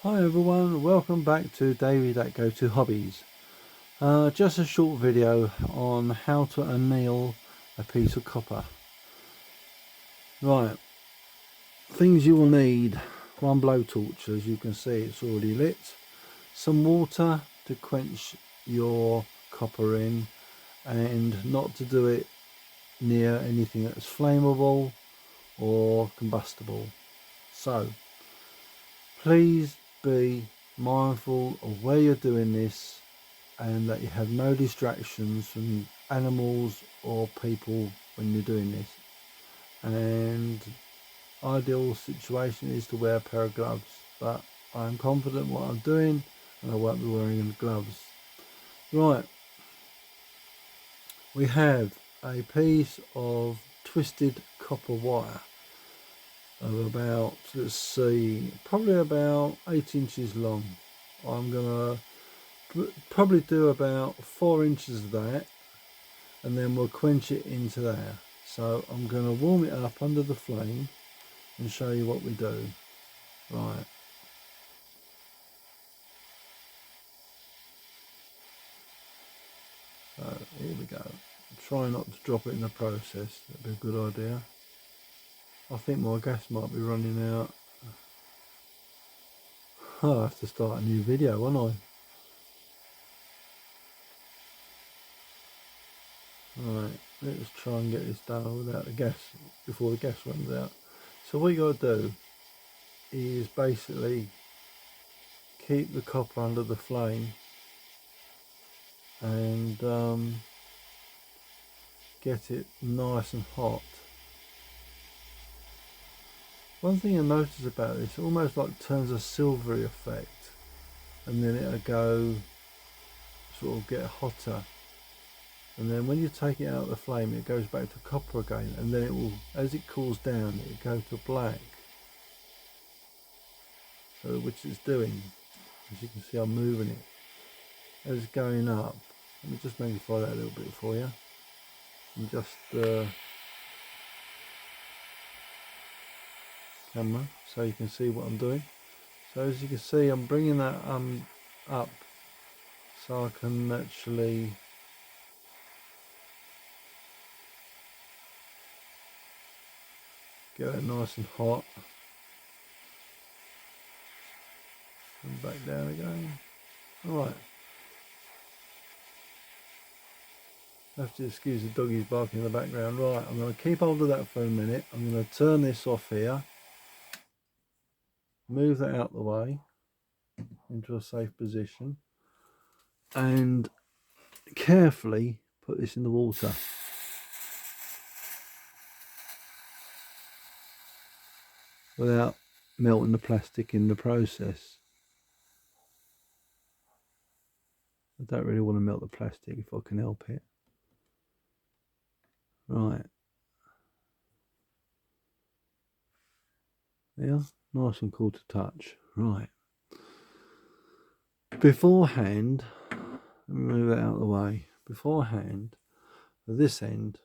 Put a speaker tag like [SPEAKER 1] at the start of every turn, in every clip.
[SPEAKER 1] Hi everyone, welcome back to David at Go To Hobbies. Just a short video on how to anneal a piece of copper. Right, things you will need: one blowtorch, as you can see it's already lit, some water to quench your copper in, and not to do it near anything that's flammable or combustible. So please be mindful of where you're doing this, and that you have no distractions from animals or people when you're doing this. And ideal situation is to wear a pair of gloves, but I'm confident what I'm doing and I won't be wearing any gloves. Right, we have a piece of twisted copper wire of about, let's see, probably about 8 inches long. I'm gonna probably do about 4 inches of that, and then we'll quench it into there. So I'm going to warm it up under the flame and show you what we do. Right, so here we go. Try not to drop it in the process, that'd be a good idea. I think my gas might be running out. I'll have to start a new video, won't I? Right, let's try and get this done without the gas, before the gas runs out. So what you got to do is basically keep the copper under the flame and get it nice and hot. One thing I notice about this, it almost like turns a silvery effect, and then it'll go sort of get hotter, and then when you take it out of the flame it goes back to copper again, and then it will, as it cools down, it goes to black. So which it's doing, as you can see I'm moving it as it's going up. Let me just magnify that a little bit for you and just camera so you can see what I'm doing. So as you can see I'm bringing that up so I can actually get it nice and hot, and back down again. Alright, have to excuse the doggies barking in the background. Right, I'm going to keep hold of that for a minute. I'm going to turn this off here, move that out the way into a safe position, and carefully put this in the water. Without melting the plastic in the process. I don't really want to melt the plastic if I can help it. Right. Yeah, nice and cool to touch. Right. Beforehand, let me move it out of the way. Beforehand, at this end,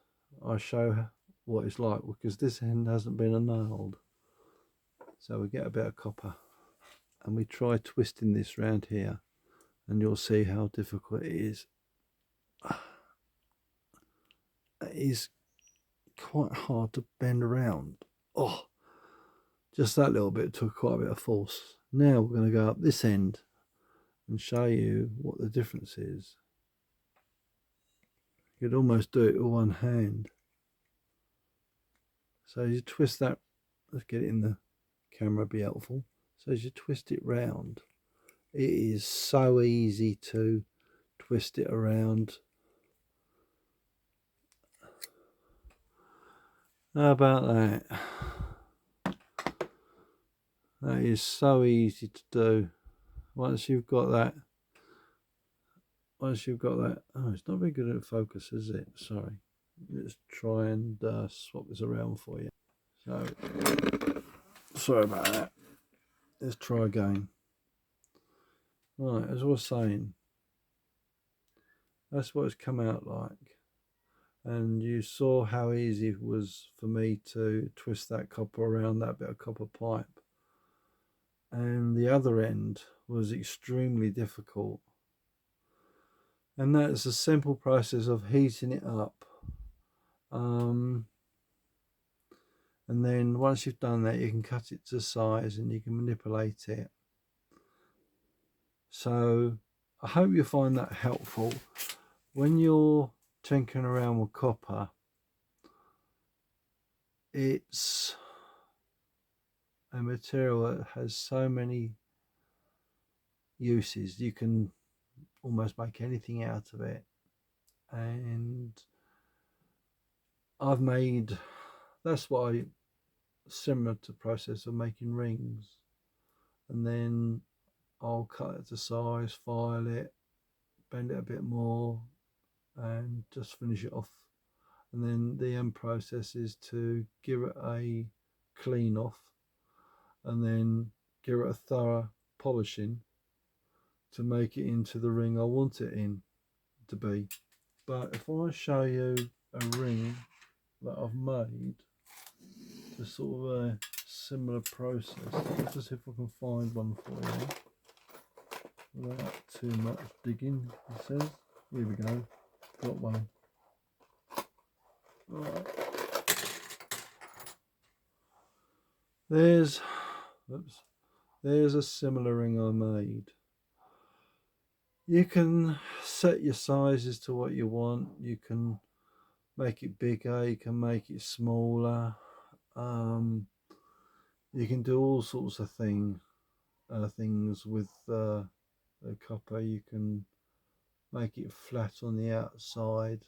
[SPEAKER 1] I show what it's like, because this end hasn't been annealed. So we get a bit of copper and we try twisting this round here, and you'll see how difficult it is. It is quite hard to bend around. Oh, just that little bit took quite a bit of force. Now we're going to go up this end and show you what the difference is. You could almost do it with one hand. So as you twist that, let's get it in the camera, be helpful. So as you twist it round, it is so easy to twist it around. How about that? That is so easy to do. Once you've got that, oh, it's not very good at focus, is it? Sorry. Let's try and swap this around for you. So, sorry about that. Let's try again. Right, as I was saying, that's what it's come out like. And you saw how easy it was for me to twist that copper around that bit of copper pipe. and the other end was extremely difficult. And that's a simple process of heating it up. And then once you've done that, you can cut it to size and you can manipulate it. So I hope you find that helpful. When you're tinkering around with copper, it's a material that has so many uses. You can almost make anything out of it. And I've made, that's why, similar to the process of making rings. And then I'll cut it to size, file it, bend it a bit more, and just finish it off. And then the end process is to give it a clean off and then give it a thorough polishing to make it into the ring I want it in to be. But if I show you a ring that I've made, to sort of a similar process, let's just see if I can find one for you without too much digging. It says, here we go, got one. Right. There's a similar ring I made. You can set your sizes to what you want. You can make it bigger, you can make it smaller. You can do all sorts of things with the copper. You can make it flat on the outside,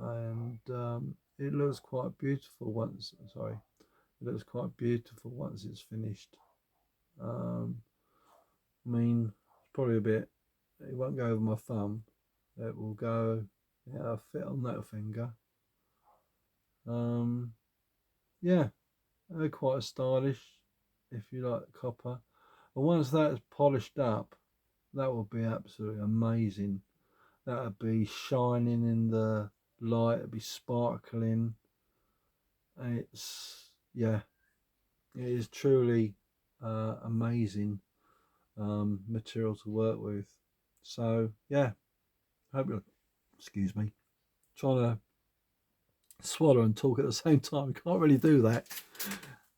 [SPEAKER 1] and it looks quite beautiful once. Sorry, it looks quite beautiful once it's finished. I mean, it's probably a bit. It won't go over my thumb. It will go, yeah, fit on that finger. Yeah, they're quite stylish if you like copper. And once that's polished up, that will be absolutely amazing. That would be shining in the light, it'd be sparkling. It's, yeah, it is truly amazing material to work with. So yeah, hope you, excuse me, trying to swallow and talk at the same time. Can't really do that.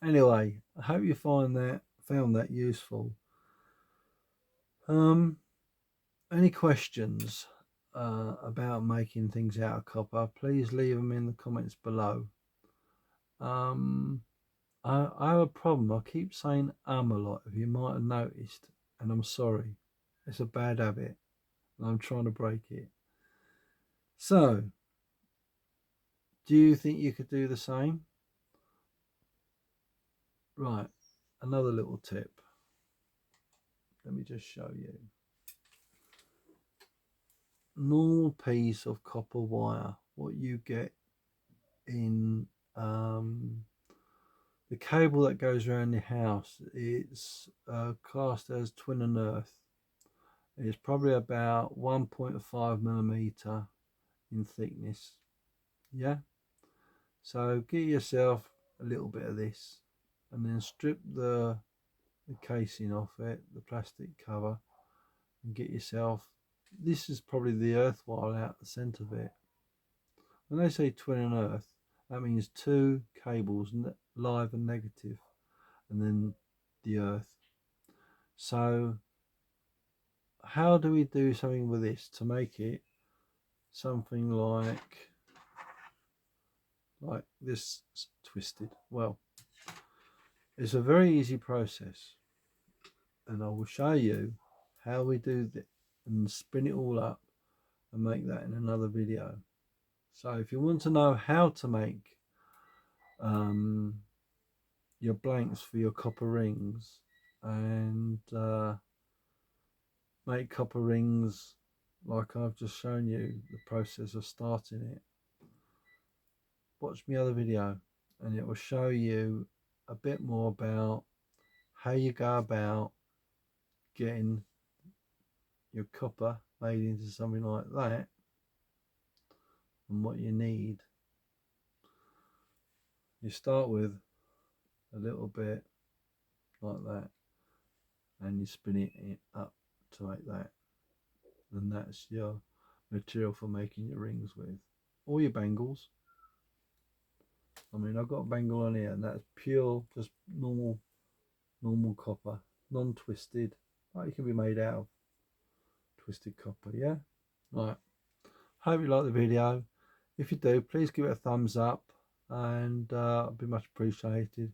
[SPEAKER 1] Anyway, I hope you found that useful. Any questions about making things out of copper, please leave them in the comments below. I have a problem. I keep saying a lot, if you might have noticed, and I'm sorry. It's a bad habit and I'm trying to break it. So, do you think you could do the same? Right, another little tip. Let me just show you. Normal piece of copper wire, what you get in the cable that goes around the house, it's classed as twin and earth. It's probably about 1.5 millimeter in thickness. Yeah, so get yourself a little bit of this and then strip the casing off it, the plastic cover, and get yourself, this is probably the earth wire out the centre of it. When they say twin and earth, that means two cables, live and negative, and then the earth. So how do we do something with this to make it something like this twisted? Well, it's a very easy process, and I will show you how we do that and spin it all up and make that in another video. So if you want to know how to make your blanks for your copper rings and make copper rings like I've just shown you the process of starting it, watch my other video and it will show you a bit more about how you go about getting your copper made into something like that and what you need. You start with a little bit like that. and you spin it up to make that, and that's your material for making your rings with, or your bangles. I mean, I've got a bangle on here, and that's pure, just normal copper, non-twisted. Like it can be made out of twisted copper. Yeah. Right. Hope you like the video. If you do, please give it a thumbs up, and it'd be much appreciated.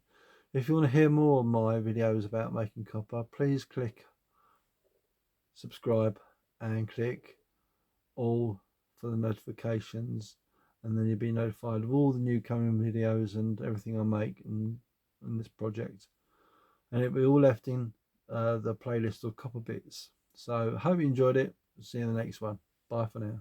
[SPEAKER 1] If you want to hear more of my videos about making copper, please click subscribe and click all for the notifications, and then you'll be notified of all the new coming videos and everything I make in this project, and it'll be all left in the playlist of copper bits. So hope you enjoyed it. See you in the next one. Bye for now.